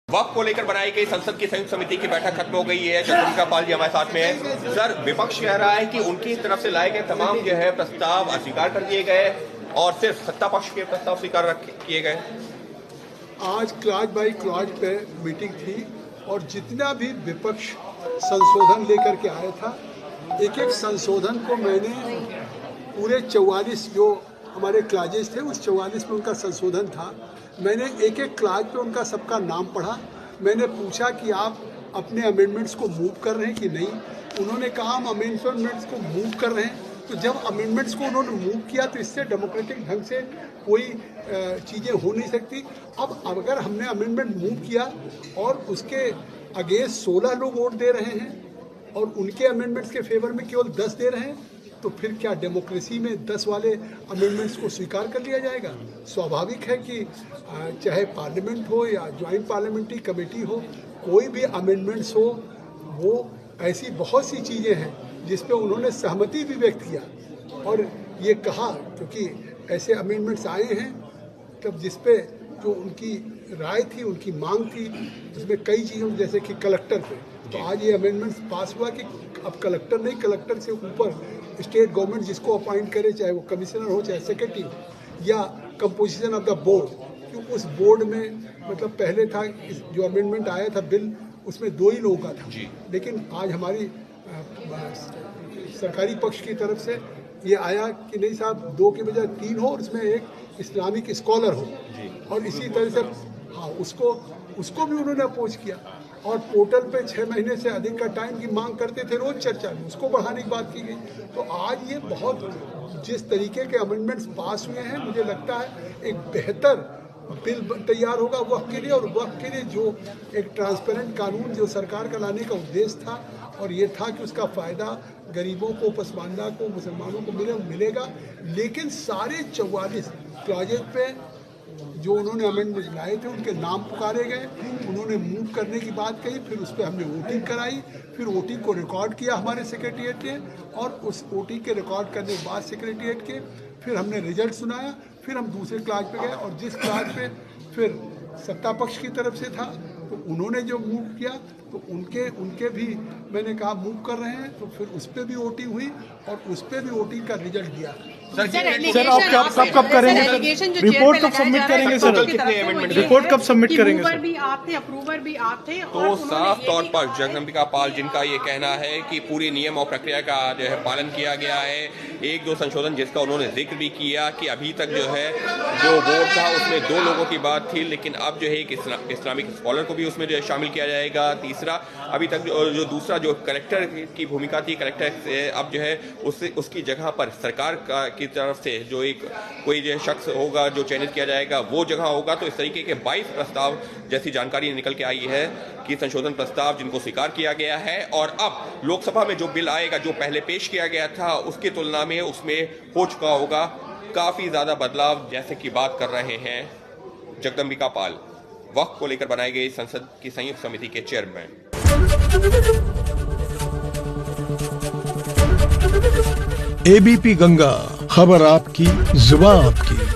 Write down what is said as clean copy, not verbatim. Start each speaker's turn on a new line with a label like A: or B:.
A: वक्फ को लेकर बनाई गई संसद की संयुक्त समिति की बैठक खत्म हो गई है। जगदम्बिका पाल जी हमारे साथ में है। सर, विपक्ष कह रहा है कि उनकी तरफ से लाए गए तमाम जो है प्रस्ताव अस्वीकार कर दिए गए और सिर्फ सत्ता पक्ष के प्रस्ताव स्वीकार किए गए।
B: आज क्लॉज बाई क्लॉज पे मीटिंग थी और जितना भी विपक्ष संशोधन लेकर के आया था, एक एक संशोधन को मैंने पूरे 44 जो हमारे क्लाजेस थे उस 44 में उनका संशोधन था। मैंने एक एक क्लाज पे उनका सबका नाम पढ़ा। मैंने पूछा कि आप अपने अमेंडमेंट्स को मूव कर रहे हैं कि नहीं। उन्होंने कहा हम अमेंडमेंट्स को मूव कर रहे हैं। तो जब अमेंडमेंट्स को उन्होंने मूव किया तो इससे डेमोक्रेटिक ढंग से कोई चीज़ें हो नहीं सकती। अब अगर हमने अमेंडमेंट मूव किया और उसके अगेंस्ट 16 लोग वोट दे रहे हैं और उनके अमेंडमेंट्स के फेवर में केवल 10 दे रहे हैं, तो फिर क्या डेमोक्रेसी में 10 वाले अमेंडमेंट्स को स्वीकार कर लिया जाएगा? स्वाभाविक है कि चाहे पार्लियामेंट हो या ज्वाइंट पार्लियामेंट्री कमेटी हो, कोई भी अमेंडमेंट्स हो, वो ऐसी बहुत सी चीज़ें हैं जिस पे उन्होंने सहमति भी व्यक्त किया और ये कहा, क्योंकि ऐसे अमेंडमेंट्स आए हैं तब जिस पे जो उनकी राय थी, उनकी मांग थी, उसमें कई चीज़ों जैसे कि कलेक्टर पे, तो आज ये अमेंडमेंट्स पास हुआ कि अब कलेक्टर नहीं, कलेक्टर से ऊपर स्टेट गवर्नमेंट जिसको अपॉइंट करे, चाहे वो कमिश्नर हो चाहे सेक्रेटरी हो, या कंपोजिशन ऑफ द बोर्ड, क्योंकि उस बोर्ड में मतलब पहले था जो अमेंडमेंट आया था बिल, उसमें 2 ही लोगों का था, लेकिन आज हमारी सरकारी पक्ष की तरफ से ये आया कि नहीं साहब, 2 के बजाय 3 हो और उसमें एक इस्लामिक स्कॉलर हो, और इसी तरह से हाँ उसको भी उन्होंने अपोज किया। और पोर्टल पे 6 महीने से अधिक का टाइम की मांग करते थे रोज चर्चा में, उसको बढ़ाने की बात की गई। तो आज ये बहुत जिस तरीके के अमेंडमेंट्स पास हुए हैं, मुझे लगता है एक बेहतर बिल तैयार होगा वक्फ के लिए, और वक्फ के लिए जो एक ट्रांसपेरेंट कानून जो सरकार का लाने का उद्देश्य था, और ये था कि उसका फ़ायदा गरीबों को, पसमानदा को, मुसलमानों को मिलेगा। लेकिन सारे 44 क्लॉजेज पे जो उन्होंने अमेंडमेंट लाए थे उनके नाम पुकारे गए, उन्होंने मूव करने की बात कही, फिर उस पर हमने वोटिंग कराई, फिर वोटिंग को रिकॉर्ड किया हमारे सेक्रेटरीट ने, और उस वोटिंग के रिकॉर्ड करने के बाद सेक्रेटरीट के फिर हमने रिजल्ट सुनाया, फिर हम दूसरे क्लास पे गए, और जिस क्लास पे फिर सत्ता पक्ष की तरफ से था तो उन्होंने जो मूव किया तो उनके भी मैंने कहा मूव कर रहे हैं, तो फिर उस पर भी वोटिंग हुई और उस पर भी वोटिंग का रिजल्ट दिया।
C: सर आप कब करेंगे? रिपोर्ट कब सबमिट करेंगे सर? रिपोर्ट कब सबमिट करेंगे सर?
D: भी आप थे, अप्रूवर भी आप थे।
A: तो साफ तौर पर जगदम्बिका पाल जिनका ये कहना है कि पूरी नियम और प्रक्रिया का जो है पालन किया गया है। 1-2 संशोधन जिसका उन्होंने जिक्र भी किया कि अभी तक जो है जो वोट था उसमें 2 लोगों की बात थी, लेकिन अब जो है एक इस्लामिक स्कॉलर को भी उसमें जो है शामिल किया जाएगा। तीसरा, अभी तक जो दूसरा जो कलेक्टर की भूमिका थी, कलेक्टर से अब जो है उसकी जगह पर सरकार की तरफ से जो कोई जो शख्स होगा जो चयनित किया जाएगा वो जगह होगा। तो इस तरीके के 22 प्रस्ताव जैसी जानकारी निकल के आई है कि संशोधन प्रस्ताव जिनको स्वीकार किया गया है, और अब लोकसभा में जो बिल आएगा जो पहले पेश किया गया था उसकी तुलना में उसमें हो चुका होगा काफी ज्यादा बदलाव, जैसे कि बात कर रहे हैं जगदम्बिका पाल, वक्फ को लेकर बनाई गई संसद की संयुक्त समिति के चेयरमैन।
E: एबीपी गंगा, खबर आपकी, जुबान आपकी।